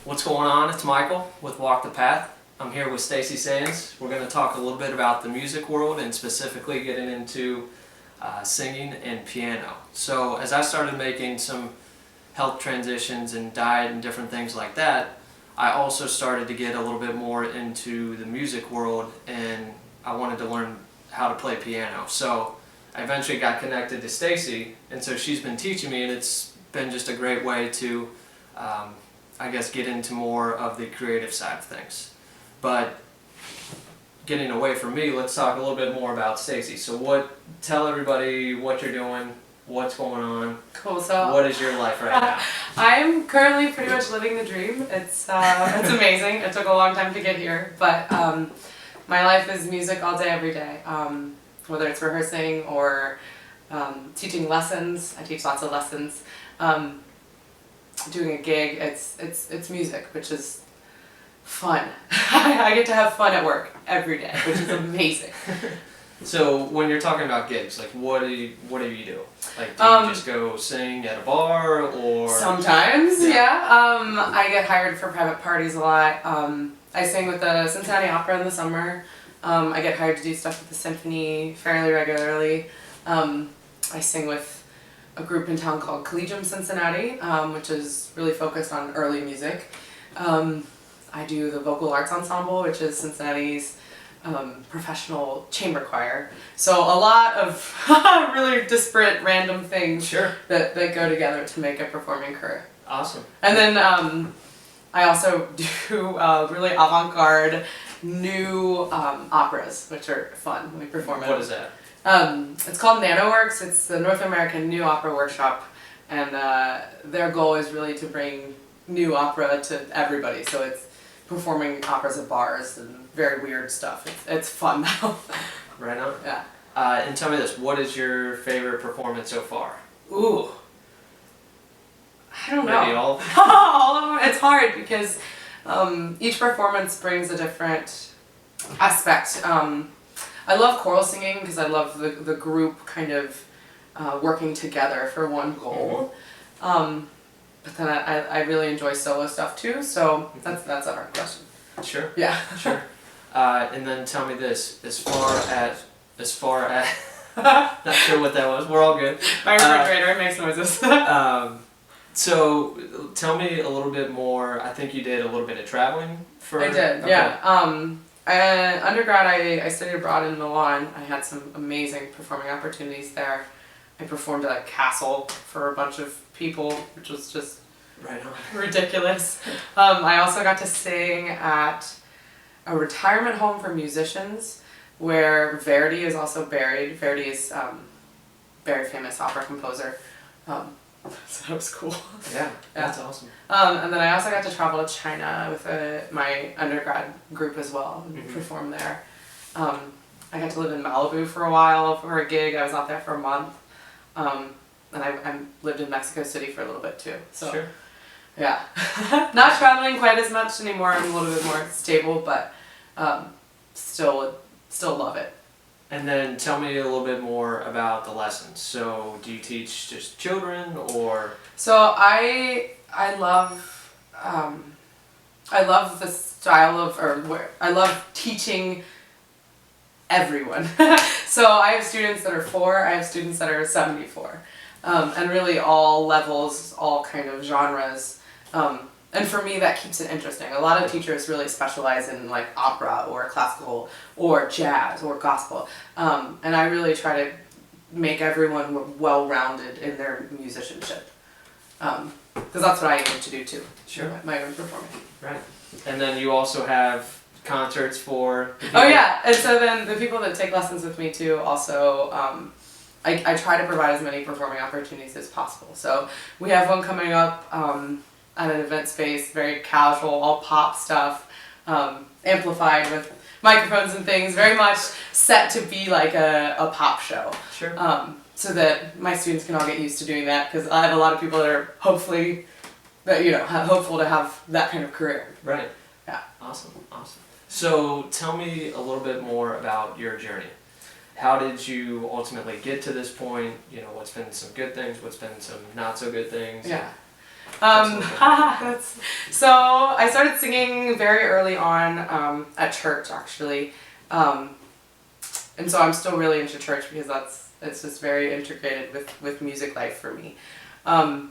What's going on? It's Michael with Walk the Path. I'm here with Stacey Sands. We're going to talk a little bit about the music world and specifically getting into singing and piano. So as I started making some health transitions and diet and different things like that, I also started to get a little bit more into the music world, and I wanted to learn how to play piano. So I eventually got connected to Stacey, and so she's been teaching me, and it's been just a great way to I guess get into more of the creative side of things. But getting away from me, let's talk a little bit more about Stacey. So tell everybody what you're doing, what's going on. Cool. So what is your life right now? I'm currently pretty much living the dream. It's amazing. It took a long time to get here, but my life is music all day, every day. Whether it's rehearsing or teaching lessons. I teach lots of lessons. Doing a gig, it's music, which is fun. I get to have fun at work every day, which is amazing. So when you're talking about gigs, like what do you do? Like do you just go sing at a bar or? Sometimes, yeah. I get hired for private parties a lot. I sing with the Cincinnati Opera in the summer. I get hired to do stuff with the symphony fairly regularly. I sing with a group in town called Collegium Cincinnati, which is really focused on early music. I do the vocal arts ensemble, which is Cincinnati's professional chamber choir. So a lot of really disparate, random things that go together to make a performing career. Awesome. And then I also do really avant-garde new operas, which are fun. We perform. What is that? It's called NanoWorks. It's the North American New Opera Workshop, and their goal is really to bring new opera to everybody. So it's performing operas at bars and very weird stuff. It's fun now. Right on. Yeah. And tell me this, what is your favorite performance so far? Ooh. I don't know. Maybe all of them? All of them. It's hard because each performance brings a different aspect. I love choral singing because I love the group kind of working together for one goal. But then I really enjoy solo stuff too, so that's a hard question. Sure. Yeah. Sure. And then tell me this, as far as not sure what that was, we're all good. My refrigerator makes noises. So tell me a little bit more. I think you did a little bit of traveling for. I did, okay. yeah. Undergrad, I studied abroad in Milan. I had some amazing performing opportunities there. I performed at a castle for a bunch of people, which was just right on. Ridiculous. I also got to sing at a retirement home for musicians where Verdi is also buried. Verdi is a very famous opera composer. So that was cool. Yeah, that's awesome. And then I also got to travel to China with my undergrad group as well and perform there. I got to live in Malibu for a while for a gig. I was out there for a month. And I lived in Mexico City for a little bit too. So, sure. Yeah. Not traveling quite as much anymore. I'm a little bit more stable, but still love it. And then tell me a little bit more about the lessons. So do you teach just children or? So I love the style of, I love teaching everyone. So I have students that are 4, I have students that are 74. And really all levels, all kind of genres. And for me, that keeps it interesting. A lot of teachers really specialize in like opera or classical or jazz or gospel. And I really try to make everyone well-rounded in their musicianship. Because that's what I aim to do too. Sure. My own performing. Right. And then you also have concerts for the people. Oh yeah, and so then the people that take lessons with me too also, I try to provide as many performing opportunities as possible. So we have one coming up at an event space, very casual, all pop stuff, amplified with microphones and things, very much set to be like a pop show. Sure. So that my students can all get used to doing that, because I have a lot of people that are hopeful to have that kind of career. Right. Yeah. Awesome. So tell me a little bit more about your journey. How did you ultimately get to this point? You know, what's been some good things, what's been some not so good things? Yeah. So I started singing very early on at church, actually. And so I'm still really into church because it's just very integrated with music life for me. I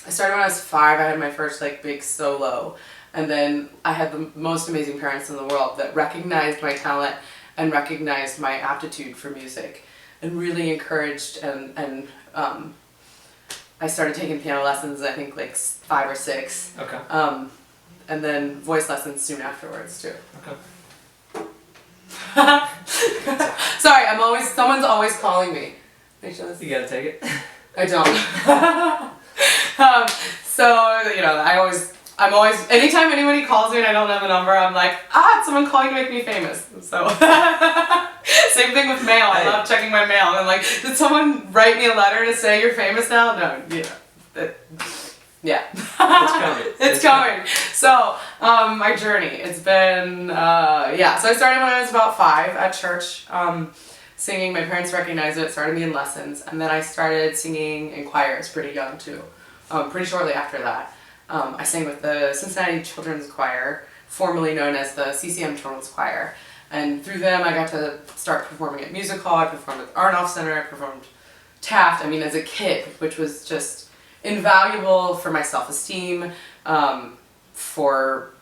started when I was 5. I had my first like big solo, and then I had the most amazing parents in the world that recognized my talent and recognized my aptitude for music, and really encouraged and I started taking piano lessons, I think like 5 or 6. Okay. And then voice lessons soon afterwards too. Okay. Sorry, someone's always calling me. You gotta take it. I don't. So, you know, I'm always, anytime anybody calls me and I don't have a number, I'm like, it's someone calling to make me famous. So, same thing with mail. I love checking my mail. I'm like, did someone write me a letter to say you're famous now? No, yeah. It's coming. It's coming. So, my journey, it's been, so I started when I was about 5 at church, singing. My parents recognized it, started me in lessons, and then I started singing in choirs pretty young too. Pretty shortly after that. I sang with the Cincinnati Children's Choir, formerly known as the CCM Children's Choir. And through them I got to start performing at music hall. I performed at the Arnoff Center, I performed Taft, as a kid, which was just invaluable for my self-esteem, for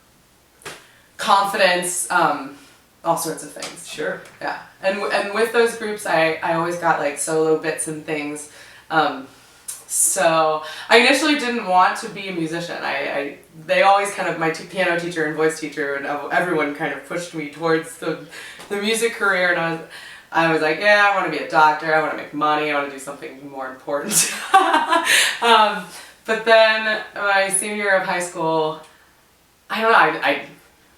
confidence, all sorts of things. Sure. Yeah. And with those groups I always got like solo bits and things. So I initially didn't want to be a musician. They always kind of, my piano teacher and voice teacher and everyone kind of pushed me towards the music career, and I was like, yeah, I want to be a doctor, I want to make money, I want to do something more important. But then my senior year of high school, I don't know,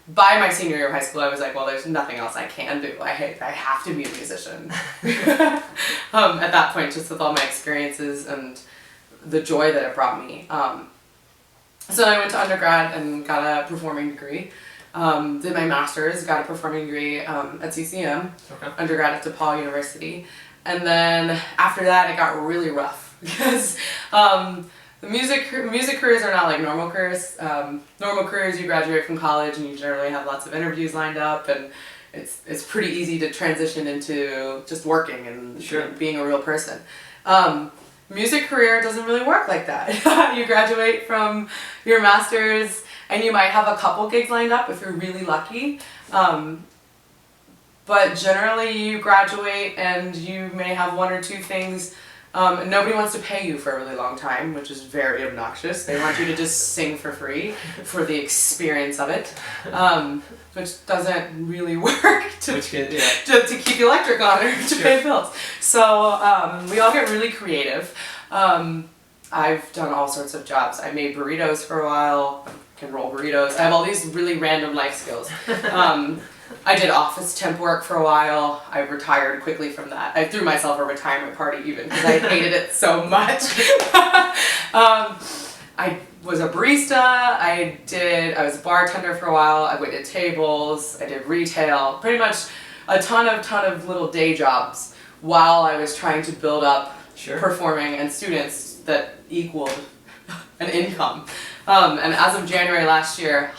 by my senior year of high school I was like, well, there's nothing else I can do. I have to be a musician. At that point, just with all my experiences and the joy that it brought me. So I went to undergrad and got a performing degree. Did my master's, got a performing degree at CCM, okay. Undergrad at DePaul University. And then after that it got really rough because the music careers are not like normal careers. Normal careers, you graduate from college and you generally have lots of interviews lined up, and it's pretty easy to transition into just working and sure. being a real person. Music career doesn't really work like that. You graduate from your master's and you might have a couple gigs lined up if you're really lucky. But generally you graduate and you may have 1 or 2 things, and nobody wants to pay you for a really long time, which is very obnoxious. They want you to just sing for free for the experience of it, which doesn't really work to keep the electric on or to pay bills. So we all get really creative. I've done all sorts of jobs. I made burritos for a while, can roll burritos. I have all these really random life skills. I did office temp work for a while. I retired quickly from that. I threw myself a retirement party even because I hated it so much. I was a barista. I was a bartender for a while. I waited tables. I did retail. Pretty much a ton of little day jobs while I was trying to build up performing and students that equaled an income. And as of January last year,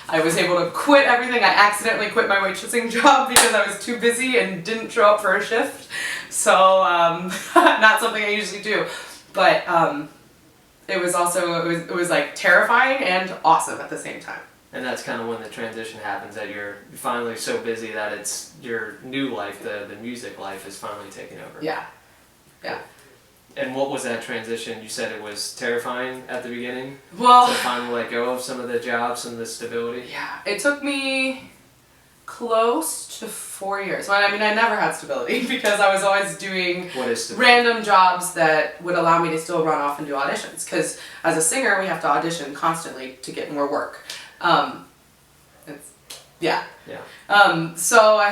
I was able to quit everything. I accidentally quit my waitressing job because I was too busy and didn't show up for a shift. So, not something I usually do. But it was also, it was like terrifying and awesome at the same time. And that's kind of when the transition happens, that you're finally so busy that it's your new life, the music life is finally taking over. Yeah. Yeah. And what was that transition? You said it was terrifying at the beginning? Well, to finally let go of some of the jobs and the stability? Yeah, it took me close to 4 years. Well, I never had stability because I was always doing random jobs that would allow me to still run off and do auditions. Because as a singer, we have to audition constantly to get more work. So I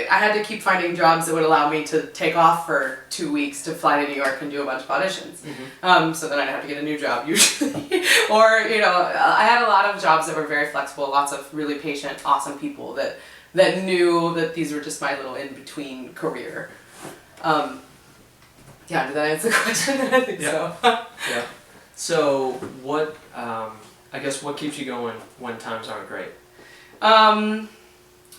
had to keep finding jobs that would allow me to take off for 2 weeks to fly to New York and do a bunch of auditions. Mm-hmm. So then I'd have to get a new job usually. Or, I had a lot of jobs that were very flexible, lots of really patient, awesome people that knew that these were just my little in-between career. Did that answer the question? I think so. Yeah. So what, I guess what keeps you going when times aren't great? My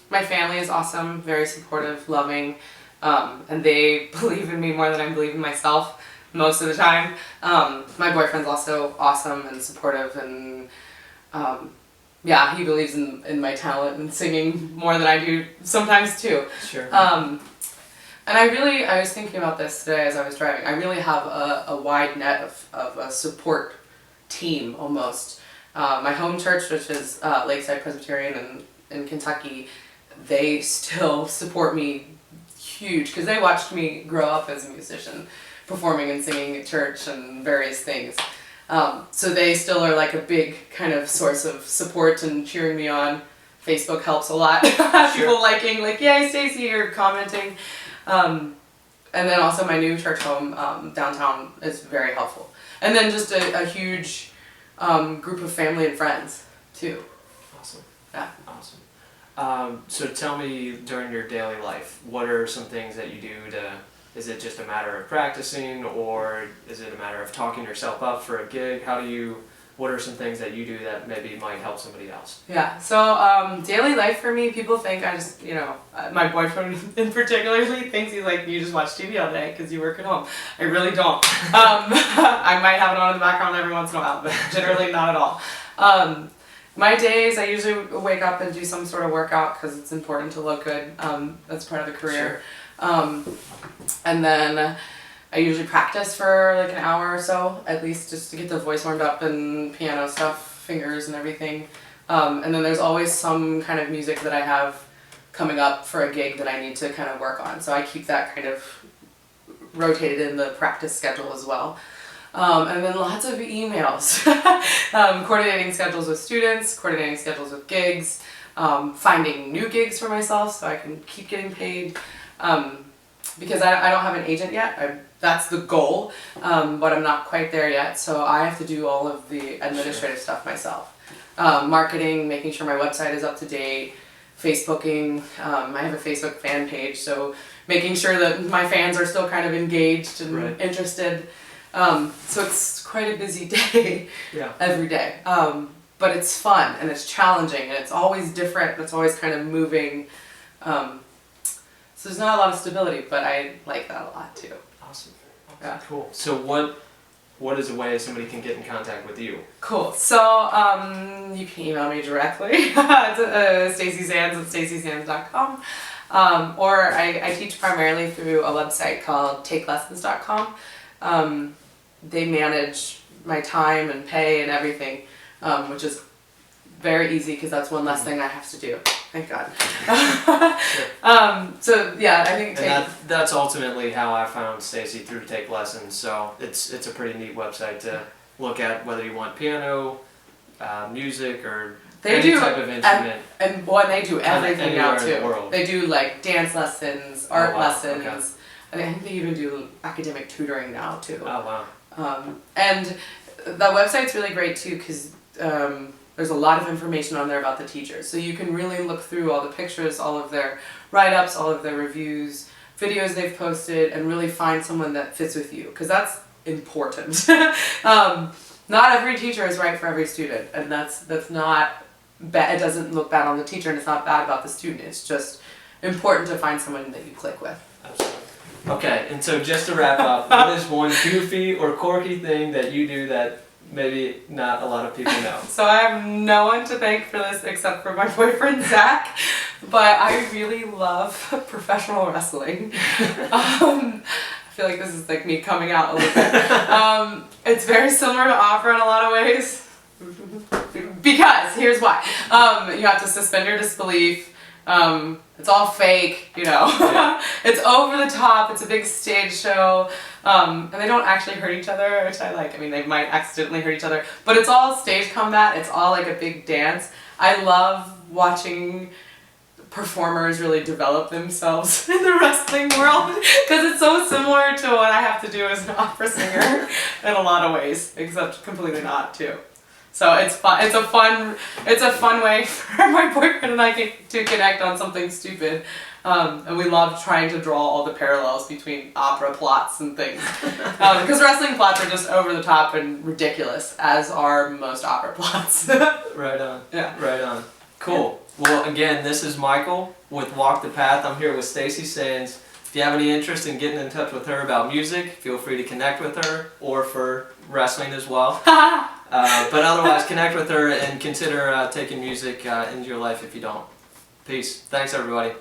family is awesome, very supportive, loving, and they believe in me more than I believe in myself most of the time. My boyfriend's also awesome and supportive, and yeah, he believes in my talent and singing more than I do sometimes too. Sure. And I was thinking about this today as I was driving. I really have a wide net of a support team almost. My home church, which is Lakeside Presbyterian in Kentucky, they still support me huge because they watched me grow up as a musician, performing and singing at church and various things. So they still are like a big kind of source of support and cheering me on. Facebook helps a lot. Sure. People liking, like, yay, Stacey, or commenting. And then also my new church home downtown is very helpful. And then just a huge group of family and friends too. Awesome. Yeah. Awesome. So tell me, during your daily life, what are some things that you do is it just a matter of practicing, or is it a matter of talking yourself up for a gig? What are some things that you do that maybe might help somebody else? Yeah, so daily life for me, people think I just, my boyfriend in particularly thinks he's like, you just watch TV all day because you work at home. I really don't. I might have it on in the background every once in a while, but generally not at all. My days, I usually wake up and do some sort of workout because it's important to look good. That's part of the career. Sure. And then I usually practice for like an hour or so, at least, just to get the voice warmed up and piano stuff, fingers and everything. And then there's always some kind of music that I have coming up for a gig that I need to kind of work on. So I keep that kind of rotated in the practice schedule as well. And then lots of emails, coordinating schedules with students, coordinating schedules with gigs, finding new gigs for myself so I can keep getting paid. Because I don't have an agent yet. That's the goal, but I'm not quite there yet. So I have to do all of the administrative stuff myself. Marketing, making sure my website is up to date, Facebooking. I have a Facebook fan page, so making sure that my fans are still kind of engaged and interested. So it's quite a busy day every day. But it's fun and it's challenging and it's always different. It's always kind of moving. So there's not a lot of stability, but I like that a lot too. Awesome. Yeah. Cool. So what is a way somebody can get in contact with you? Cool. So you can email me directly. It's Stacey Sands at staceysands.com. Or I teach primarily through a website called takelessons.com. They manage my time and pay and everything, which is very easy because that's one less thing I have to do. Thank God. So yeah, I think that's ultimately how I found Stacey, through Take Lessons. So it's a pretty neat website to look at, whether you want piano, music, or any type of instrument. And when they do everything now in the too. world. They do like dance lessons, art lessons. Okay. I think they even do academic tutoring now too. Oh wow. And the website's really great too because there's a lot of information on there about the teachers. So you can really look through all the pictures, all of their write-ups, all of their reviews, videos they've posted, and really find someone that fits with you, because that's important. Not every teacher is right for every student, and that's not bad. It doesn't look bad on the teacher, and it's not bad about the student. It's just important to find someone that you click with. Absolutely. Okay, and so just to wrap up, what is one goofy or quirky thing that you do that maybe not a lot of people know? So I have no one to thank for this except for my boyfriend Zach, but I really love professional wrestling. I feel like this is like me coming out a little bit. It's very similar to opera in a lot of ways, because here's why. You have to suspend your disbelief. It's all fake, you know. Yeah. It's over the top. It's a big stage show. And they don't actually hurt each other, which I like. I mean, they might accidentally hurt each other, but it's all stage combat. It's all like a big dance. I love watching performers really develop themselves in the wrestling world, because it's so similar to what I have to do as an opera singer in a lot of ways, except completely not too. So it's fun. It's a fun way for my boyfriend and I to connect on something stupid. And we love trying to draw all the parallels between opera plots and things. Because wrestling plots are just over the top and ridiculous, as are most opera plots. Right on. Yeah. Right on. Cool. Well, again, this is Michael with Walk the Path. I'm here with Stacey Sands. If you have any interest in getting in touch with her about music, feel free to connect with her, or for wrestling as well. But otherwise, connect with her and consider taking music into your life if you don't. Peace. Thanks, everybody.